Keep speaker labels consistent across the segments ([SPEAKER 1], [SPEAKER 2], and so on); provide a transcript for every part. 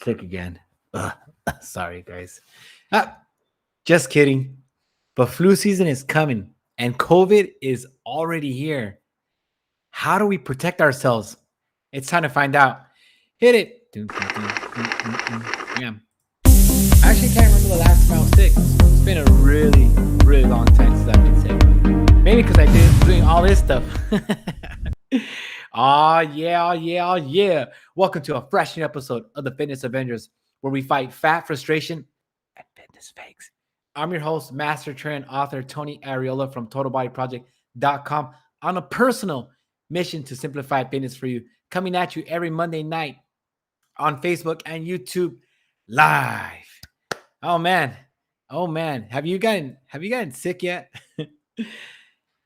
[SPEAKER 1] Sick again. Ugh. Sorry, guys. Ah, just kidding. But flu season is coming and COVID is already here. How do we protect ourselves? It's time to find out. Hit it. Dun, dun, dun, Yeah. I actually can't remember the last time I was sick. It's been a really, really long time since I've been sick. Maybe because I did doing all this stuff. Oh, yeah. Welcome to a fresh new episode of the Fitness Avengers, where we fight fat frustration and fitness fakes. I'm your host, master trainer, author Tony Arreola from TotalBodyProject.com on a personal mission to simplify fitness for you, coming at you every Monday night on Facebook and YouTube live. Oh man. Oh man. Have you gotten sick yet?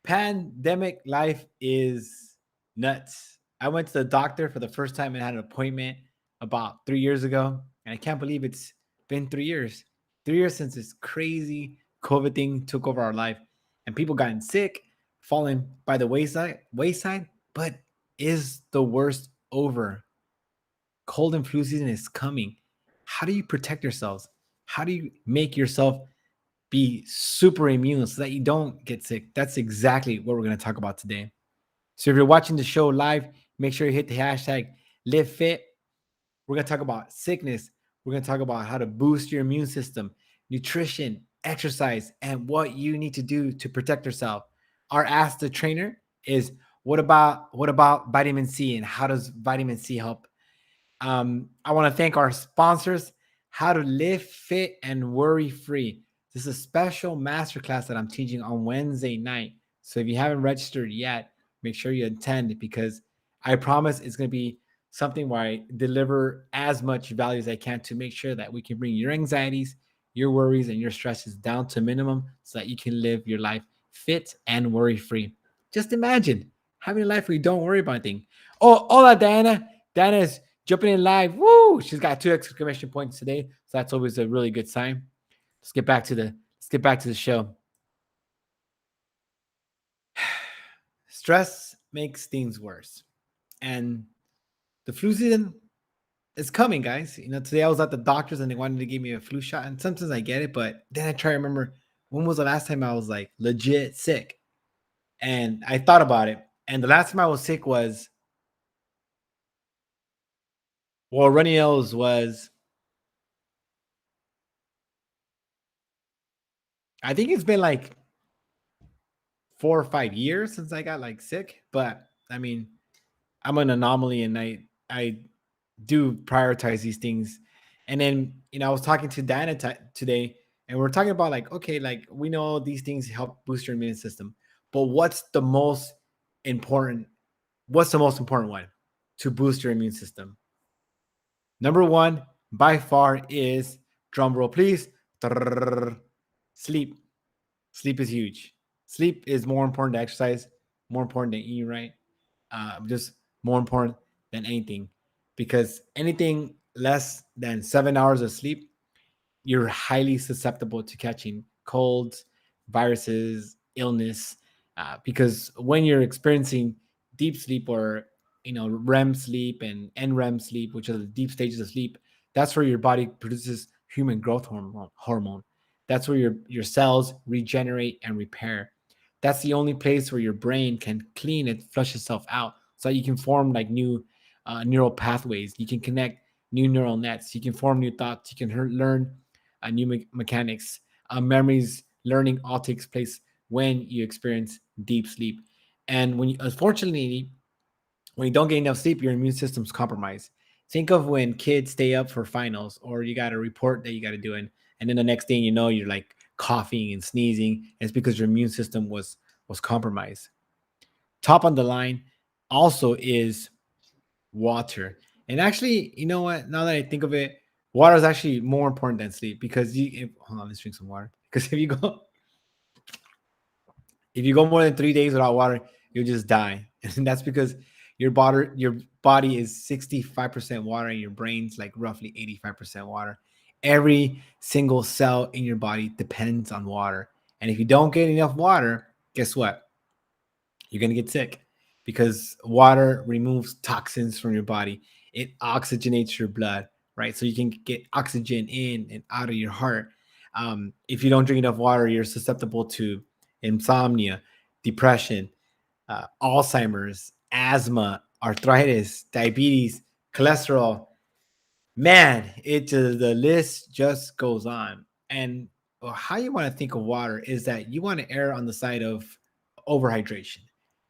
[SPEAKER 1] Pandemic life is nuts. I went to the doctor for the first time and had an appointment about 3 years ago. And I can't believe it's been 3 years. 3 years since this crazy COVID thing took over our life. And people gotten sick, falling by the wayside. But is the worst over? Cold and flu season is coming. How do you protect yourselves? How do you make yourself be super immune so that you don't get sick? That's exactly what we're going to talk about today. So if you're watching the show live, make sure you hit the hashtag live fit. We're going to talk about sickness. We're going to talk about how to boost your immune system, nutrition, exercise, and what you need to do to protect yourself. Our Ask the Trainer is what about vitamin C and how does vitamin C help? I want to thank our sponsors, How to Live Fit and Worry Free. This is a special masterclass that I'm teaching on Wednesday night. So if you haven't registered yet, make sure you attend because I promise it's going to be something where I deliver as much value as I can to make sure that we can bring your anxieties, your worries, and your stresses down to minimum so that you can live your life fit and worry free. Just imagine having a life where you don't worry about anything. Oh, hola, Diana. Diana is jumping in live. Woo! She's got 2 exclamation points today, so that's always a really good sign. Let's get back to the show. Stress makes things worse, and the flu season is coming, guys. Today I was at the doctor's and they wanted to give me a flu shot, and sometimes I get it, but then I try to remember when was the last time I was like legit sick, and I thought about it, and the last time I was sick was runny nose was. I think it's been like 4 or 5 years since I got like sick, but I mean, I'm an anomaly and I do prioritize these things. And then, I was talking to Diana today and we're talking about like, okay, like we know these things help boost your immune system, but important? What's the most important one to boost your immune system? Number one by far is drum roll, please. Sleep. Sleep is huge. Sleep is more important than exercise, more important than eating right, just more important than anything. Because anything less than 7 hours of sleep, you're highly susceptible to catching colds, viruses, illness. Because when you're experiencing deep sleep or REM sleep and NREM sleep, which are the deep stages of sleep, that's where your body produces human growth hormone. That's where your cells regenerate and repair. That's the only place where your brain can clean and flush itself out, so that you can form like new neural pathways. You can connect new neural nets. You can form new thoughts. You can learn new mechanics. Memories, learning all takes place when you experience deep sleep. And unfortunately, when you don't get enough sleep, your immune system's compromised. Think of when kids stay up for finals, or you got a report that you got to do, and then the next thing you know, you're like coughing and sneezing. And it's because your immune system was compromised. Top on the line also is water. And actually, you know what? Now that I think of it, water is actually more important than sleep because hold on, let's drink some water. Because if you go more than 3 days without water, you'll just die. And that's because your body is 65% water and your brain's like roughly 85% water. Every single cell in your body depends on water. And if you don't get enough water, guess what? You're going to get sick because water removes toxins from your body. It oxygenates your blood, right? So you can get oxygen in and out of your heart. If you don't drink enough water, you're susceptible to insomnia, depression, Alzheimer's, asthma, arthritis, diabetes, cholesterol. Man, the list just goes on. And how you want to think of water is that you want to err on the side of overhydration,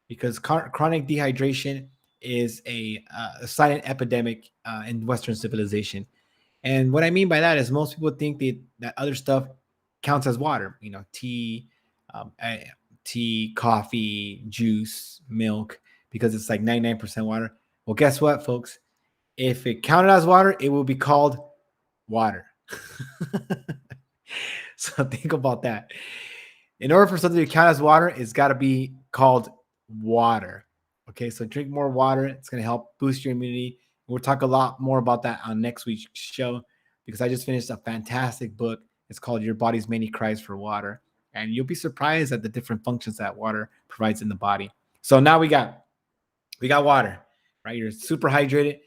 [SPEAKER 1] because chronic dehydration is a silent epidemic in Western civilization. And what I mean by that is most people think that other stuff counts as water. Tea, tea, coffee, juice, milk, because it's like 99% water. Well, guess what, folks? If it counted as water, it will be called water. So think about that. In order for something to count as water, it's got to be called water. Okay, so drink more water. It's going to help boost your immunity. We'll talk a lot more about that on next week's show, because I just finished a fantastic book. It's called Your Body's Many Cries for Water. And you'll be surprised at the different functions that water provides in the body. So now we got water, right? You're super hydrated.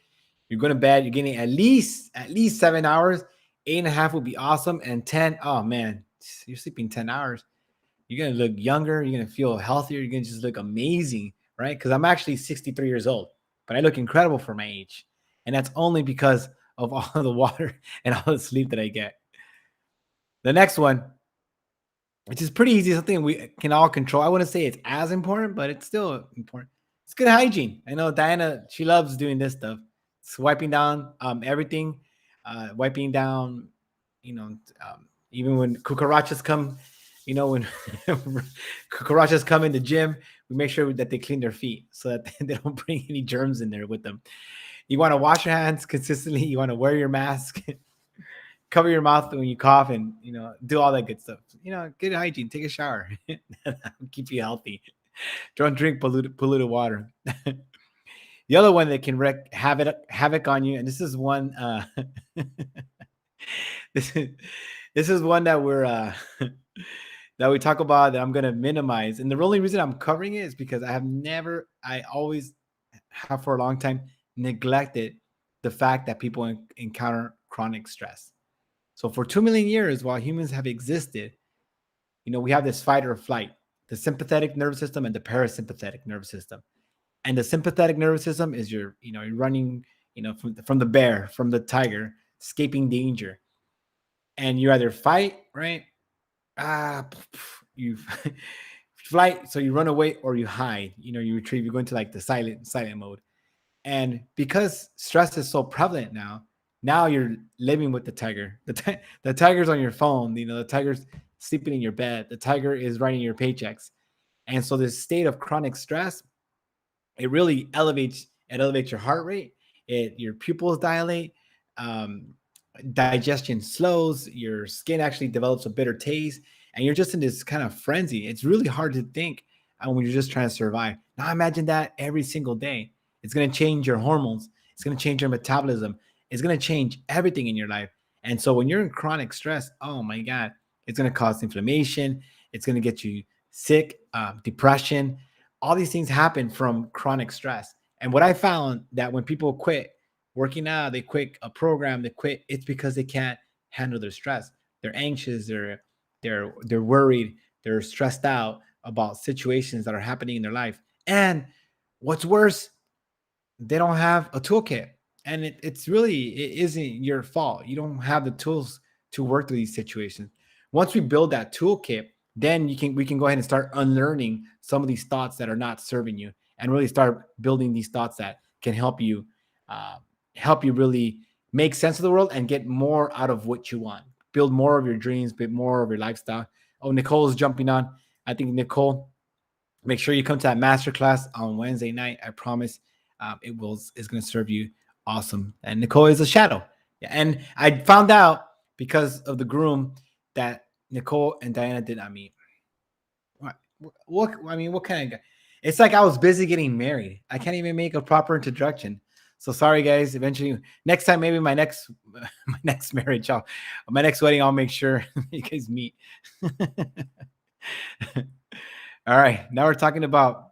[SPEAKER 1] You're going to bed. You're getting at least 7 hours. 8.5 would be awesome. And 10, oh man, you're sleeping 10 hours. You're going to look younger. You're going to feel healthier. You're going to just look amazing, right? Because I'm actually 63 years old, but I look incredible for my age. And that's only because of all the water and all the sleep that I get. The next one, which is pretty easy, something we can all control. I wouldn't say it's as important, but it's still important. It's good hygiene. I know Diana, she loves doing this stuff. It's wiping down everything, wiping down, you know, even when cucarachas come, when cucarachas come in the gym, we make sure that they clean their feet so that they don't bring any germs in there with them. You want to wash your hands consistently. You want to wear your mask, cover your mouth when you cough, and do all that good stuff. Good hygiene. Take a shower. Keep you healthy. Don't drink polluted water. The other one that can wreak havoc on you, and this is one. This is this is one that we're that we talk about, that I'm gonna minimize. And the only reason I'm covering it is because I always have for a long time neglected the fact that people encounter chronic stress. So for 2 million years, while humans have existed, we have this fight or flight, the sympathetic nervous system and the parasympathetic nervous system. And the sympathetic nervous system is you're running, from the bear, from the tiger, escaping danger. And you either fight, right? You flight, so you run away, or you hide, you retrieve, you go into like the silent mode. And because stress is so prevalent now you're living with the tiger. The tiger's on your phone, the tiger's sleeping in your bed, the tiger is writing your paychecks. And so this state of chronic stress, it really elevates your heart rate, your pupils dilate, um, digestion slows, your skin actually develops a bitter taste, and you're just in this kind of frenzy. It's really hard to think when you're just trying to survive. Now imagine that every single day. It's going to change your hormones. It's going to change your metabolism. It's going to change everything in your life. And so when you're in chronic stress, oh my God, it's going to cause inflammation. It's going to get you sick, depression. All these things happen from chronic stress. And what I found, that when people quit working out, they quit a program, they quit, it's because they can't handle their stress. They're anxious, they're worried, they're stressed out about situations that are happening in their life. And what's worse, they don't have a toolkit. And it isn't your fault. You don't have the tools to work through these situations. Once we build that toolkit, then we can go ahead and start unlearning some of these thoughts that are not serving you, and really start building these thoughts that can uh, help you really make sense of the world and get more out of what you want. Build more of your dreams, build more of your lifestyle. Oh, Nicole's jumping on. I think, Nicole, make sure you come to that masterclass on Wednesday night. I promise is going to serve you awesome. And Nicole is a shadow. Yeah, and I found out because of the groom that Nicole and Diana did not meet. What kind of guy? It's like I was busy getting married. I can't even make a proper introduction. So sorry, guys. Eventually, next time, maybe my next my next marriage, my next wedding, I'll make sure you guys meet. All right, now we're talking about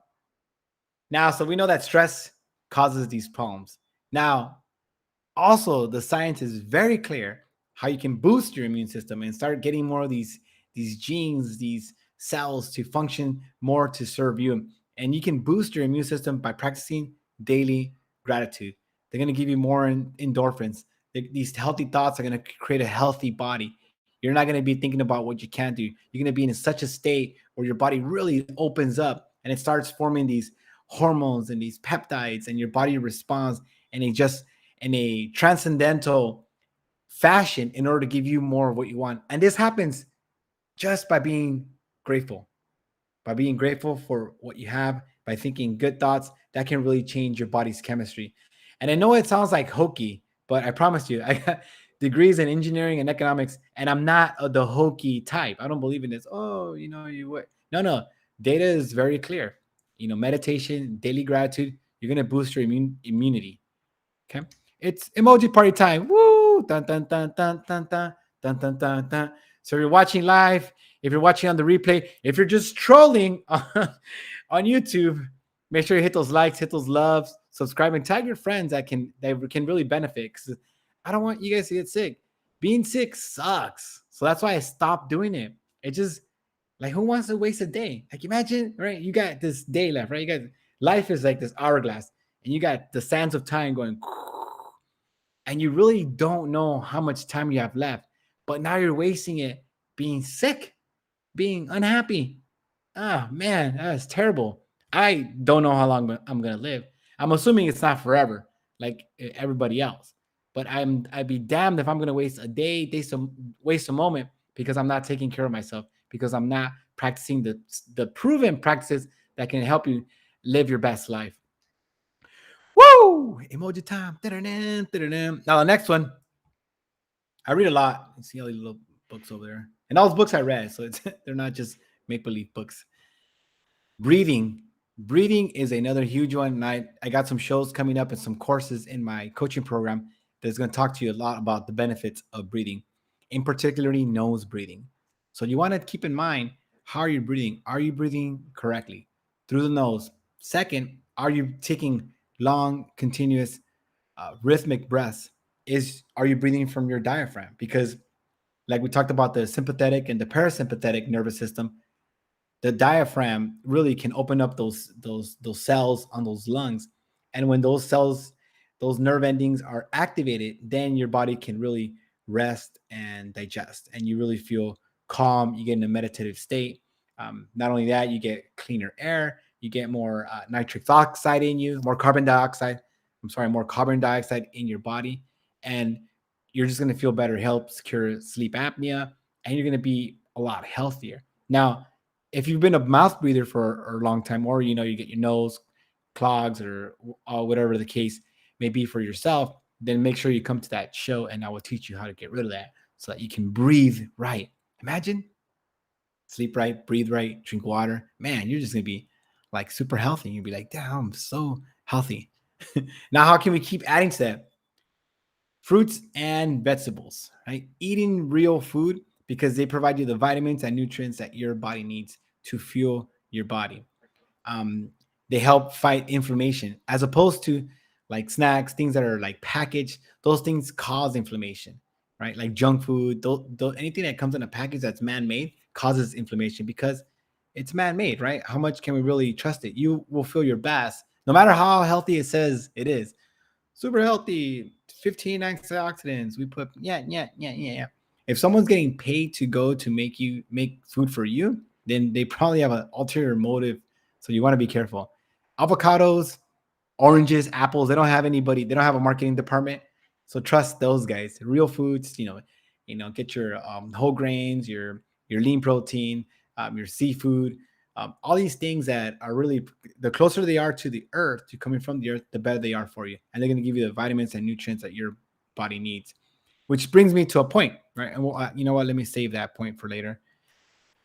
[SPEAKER 1] now. So we know that stress causes these problems. Now, Also, the science is very clear how you can boost your immune system and start getting more of these genes, these cells to function more to serve you. And you can boost your immune system by practicing daily gratitude. They're going to give you more endorphins. These healthy thoughts are going to create a healthy body. You're not going to be thinking about what you can't do. You're going to be in such a state where your body really opens up and it starts forming these hormones and these peptides, and your body responds, and it just in a transcendental fashion in order to give you more of what you want. And this happens just by being grateful, by being grateful for what you have, by thinking good thoughts that can really change your body's chemistry. And I know it sounds like hokey, but I promise you, I got degrees in engineering and economics, and I'm not the hokey type. I don't believe in this. Oh, you what? No, no. Data is very clear. Meditation, daily gratitude, you're going to boost your immunity. Okay. It's emoji party time. Woo! Dun, dun, dun, dun, dun, dun, dun, dun, dun, dun. So if you're watching live, if you're watching on the replay, if you're just trolling on YouTube, make sure you hit those likes, hit those loves, subscribe, and tag your friends that can really benefit. Because I don't want you guys to get sick. Being sick sucks. So that's why I stopped doing it. It just like, who wants to waste a day? Like, imagine, right? You got this day left, right? You got life is like this hourglass, and you got the sands of time going, and you really don't know how much time you have left. But now you're wasting it being sick, being unhappy. Ah, man, that's terrible. I don't know how long I'm gonna live. I'm assuming it's not forever, like everybody else. But I'd be damned if I'm gonna waste a day, waste a moment because I'm not taking care of myself, because I'm not practicing the proven practices that can help you live your best life. Woo! Emoji time. Now the next one, I read a lot. You see all these little books over there, and all those books I read, so they're not just make believe books. Breathing. Breathing is another huge one. And I got some shows coming up and some courses in my coaching program that's going to talk to you a lot about the benefits of breathing, in particularly nose breathing. So you want to keep in mind, how are you breathing? Are you breathing correctly through the nose? Second, are you taking long, continuous, rhythmic breaths? Are you breathing from your diaphragm? Because like we talked about the sympathetic and the parasympathetic nervous system, the diaphragm really can open up those cells on those lungs, and when those cells, those nerve endings are activated, then your body can really rest and digest, and you really feel calm. You get in a meditative state. Not only that, you get cleaner air, you get more nitric oxide in you, more carbon dioxide. I'm sorry, more carbon dioxide in your body, and you're just going to feel better. Helps cure sleep apnea, and you're going to be a lot healthier. Now, if you've been a mouth breather for a long time, or you get your nose clogs, or whatever the case may be for yourself, then make sure you come to that show, and I will teach you how to get rid of that so that you can breathe right. Imagine sleep right, breathe right, drink water. Man, you're just gonna be like super healthy. You'll be like, damn, I'm so healthy. Now, how can we keep adding to that? Fruits and vegetables, right? Eating real food, because they provide you the vitamins and nutrients that your body needs to fuel your body. Um, they help fight inflammation, as opposed to like snacks, things that are like packaged. Those things cause inflammation, right? Like junk food, anything that comes in a package that's man-made causes inflammation because it's man-made, right? How much can we really trust it? You will feel your best, no matter how healthy it says it is. Super healthy, 15 antioxidants. We put yeah. If someone's getting paid to go to make food for you, then they probably have an ulterior motive. So you want to be careful. Avocados, oranges, apples, they don't have a marketing department. So trust those guys. Real foods, get your whole grains, your lean protein, your seafood, all these things that are really, the closer they are to the earth, to coming from the earth, the better they are for you. And they're going to give you the vitamins and nutrients that your body needs. Which brings me to a point, right? And you know what? Let me save that point for later.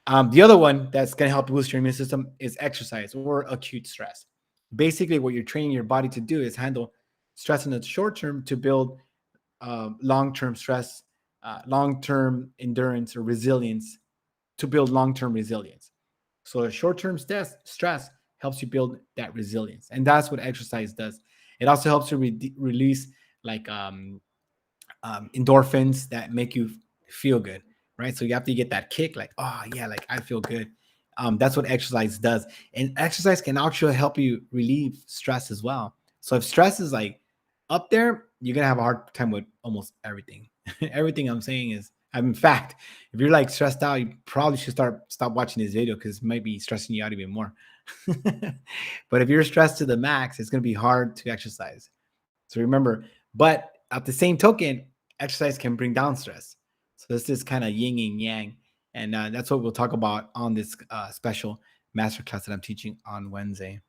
[SPEAKER 1] The other one that's going to help boost your immune system is exercise or acute stress. Basically, what you're training your body to do is handle stress in the short term to build long-term stress, long-term endurance or resilience, to build long-term resilience. So the short-term stress helps you build that resilience, and that's what exercise does. It also helps you release endorphins that make you feel good, right? So you have to get that kick, like, oh yeah, like I feel good. That's what exercise does, and exercise can actually help you relieve stress as well. So if stress is like up there, you're gonna have a hard time with almost everything. Everything I'm saying is, in fact, if you're like stressed out, you probably should stop watching this video because it might be stressing you out even more. But if you're stressed to the max, it's gonna be hard to exercise. So remember, but at the same token, exercise can bring down stress. So this is kind of yin and yang. And that's what we'll talk about on this special masterclass that I'm teaching on Wednesday.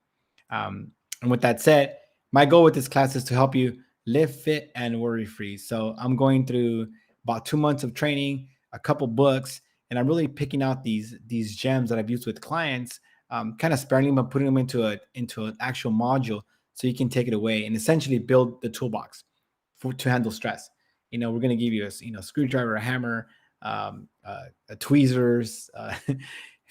[SPEAKER 1] And with that said, my goal with this class is to help you live fit and worry free. So I'm going through about 2 months of training, a couple books, and I'm really picking out these gems that I've used with clients, kind of sparing them, but putting them into an actual module so you can take it away and essentially build the toolbox to handle stress. We're going to give you a screwdriver, a hammer, tweezers,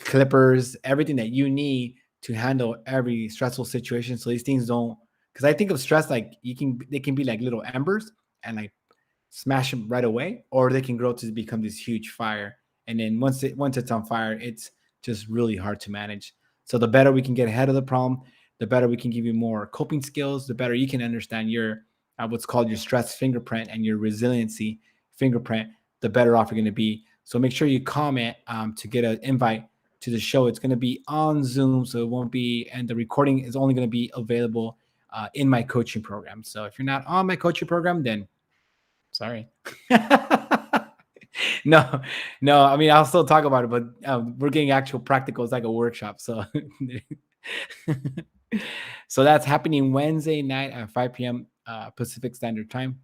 [SPEAKER 1] clippers, everything that you need to handle every stressful situation. So these things don't, because I think of stress like they can be like little embers and like smash them right away, or they can grow to become this huge fire. And then once it's on fire, it's just really hard to manage. So the better we can get ahead of the problem, the better we can give you more coping skills, the better you can understand your what's called your stress fingerprint and your resiliency fingerprint, the better off you're going to be. So make sure you comment to get an invite to the show. It's going to be on Zoom, so it won't be, and the recording is only going to be available in my coaching program. So if you're not on my coaching program, then sorry. No, I mean, I'll still talk about it, but we're getting actual practical. It's like a workshop. So, so that's happening Wednesday night at 5 p.m. Pacific Standard Time.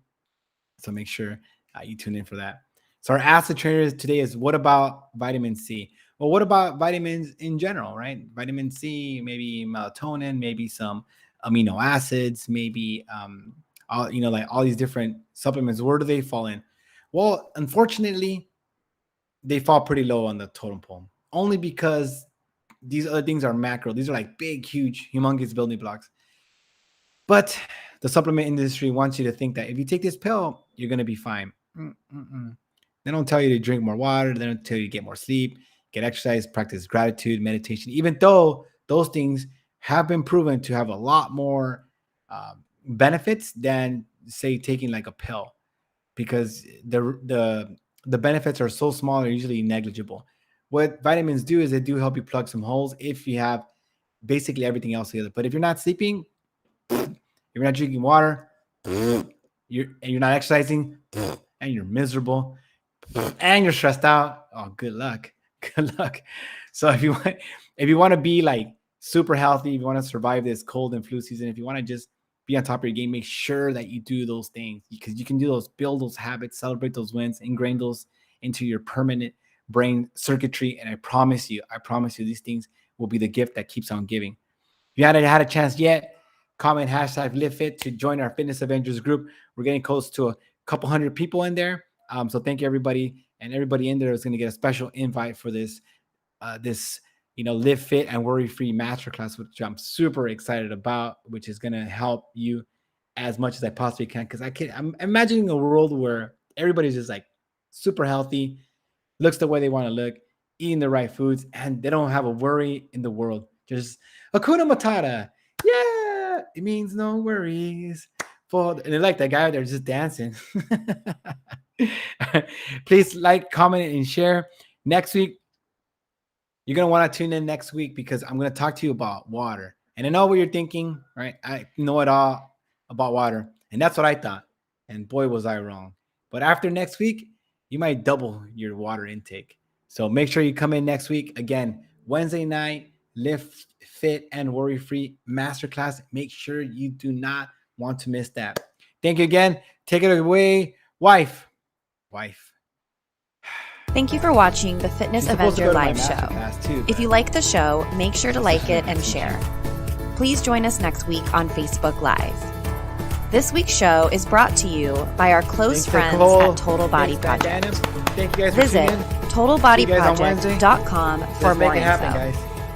[SPEAKER 1] So make sure you tune in for that. So our Ask the Trainer today is, what about vitamin C? Well, what about vitamins in general, right? Vitamin C, maybe melatonin, maybe some amino acids, maybe like all these different supplements. Where do they fall in? Well, unfortunately, they fall pretty low on the totem pole, only because these other things are macro. These are like big, huge, humongous building blocks. But the supplement industry wants you to think that if you take this pill, you're going to be fine. They don't tell you to drink more water. They don't tell you to get more sleep, get exercise, practice gratitude, meditation, even though those things have been proven to have a lot more benefits than, say, taking like a pill, because the benefits are so small, they're usually negligible. What vitamins do is they do help you plug some holes if you have basically everything else together. But if you're not sleeping, if you're not drinking water, you're not exercising, and you're miserable, and you're stressed out, oh, good luck. So if you want to be like super healthy, if you want to survive this cold and flu season, if you want to just be on top of your game, make sure that you do those things, because you can do those, build those habits, celebrate those wins, ingrain those into your permanent brain circuitry. And I promise you, these things will be the gift that keeps on giving. If you haven't had a chance yet, comment #LiveFit to join our Fitness Avengers group. We're getting close to a couple hundred people in there. So thank you, everybody. And everybody in there is going to get a special invite for this live fit and worry free masterclass, which I'm super excited about, which is going to help you as much as I possibly can. Because I'm imagining a world where everybody's just like super healthy, looks the way they want to look, eating the right foods, and they don't have a worry in the world. Just Hakuna Matata. Yeah, it means no worries. And they're like that guy, they're just dancing. Please like, comment, and share. Next week, you're going to want to tune in next week, because I'm going to talk to you about water. And I know what you're thinking, right? I know it all about water. And that's what I thought. And boy, was I wrong. But after next week, you might double your water intake. So make sure you come in next week. Again, Wednesday night, Live Fit and Worry Free Masterclass. Make sure you do not want to miss that. Thank you again. Take it away, wife.
[SPEAKER 2] Thank you for watching the Fitness Avenger live show. If you like the show, make sure to like it and share. Please join us next week on Facebook Live. This week's show is brought to you by our close friends at Total Body Project.
[SPEAKER 1] Thank you guys for
[SPEAKER 2] Visit TotalBodyProject.com for more info.